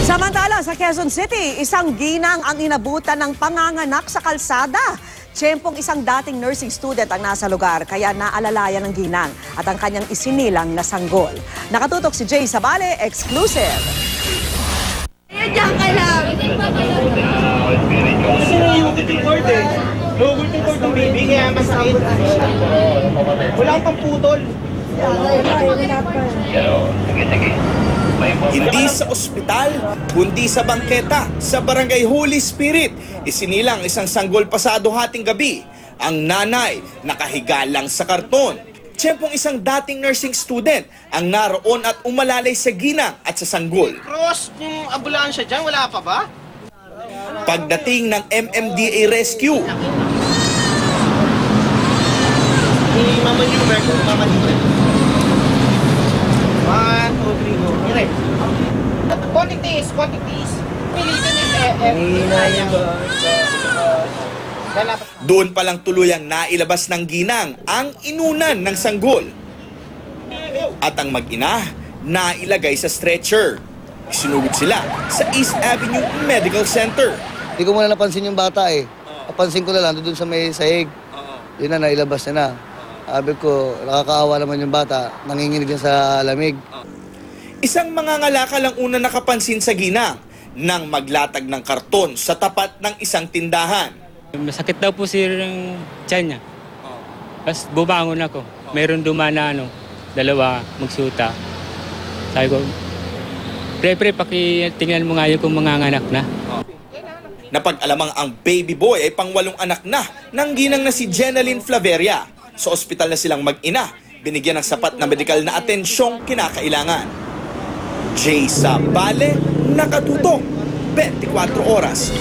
Samantala, sa Quezon City, isang ginang ang inabutan ng panganganak sa kalsada. Tiyempong isang dating nursing student ang nasa lugar, kaya naalalayan ng ginang at ang kanyang isinilang na sanggol. Nakatutok si Jay Sabale, exclusive. Ayan, diyan ka lang. Kasi yung cord eh. Lower to cord ng baby, kaya masakit. Wala pang putol. Hindi sa ospital, kundi sa bangketa, sa Barangay Holy Spirit. Isinilang isang sanggol pasado hating gabi. Ang nanay, nakahiga lang sa karton. Tiyempong isang dating nursing student ang naroon at umalalay sa ginang at sa sanggol. Cross, yung ambulansya dyan, wala pa ba? Pagdating ng MMDA Rescue, Mama Newberg, Mama Newberg. 1, 2, 3, go. Dire. Quantities. Pilitin yung doon palang tuluyang nailabas ng ginang ang inunan ng sanggol. At ang mag-ina, nailagay sa stretcher. Sinugod sila sa East Avenue Medical Center. Hindi ko muna napansin yung bata eh. Napansin ko na lang doon sa may sahig. Yun na, nailabas niya na. Sabi ko, nakakaawa naman yung bata. Nanginginig yan sa lamig. Isang mangangalakal ang una nakapansin sa ginang nang maglatag ng karton sa tapat ng isang tindahan. Masakit daw po sir yung tiyan niya. Tapos bumangon ako. Meron dumana dalawa magsuta. Sabi ko, pre, pakitingnan mo nga yung kung manganganak na. Napag-alamang ang baby boy ay pangwalong anak na ng ginang na si Jenaline Flaveria. Sa ospital na silang mag-ina, binigyan ng sapat na medikal na atensyong kinakailangan. Jay Sabale, nakatutok, 24 oras.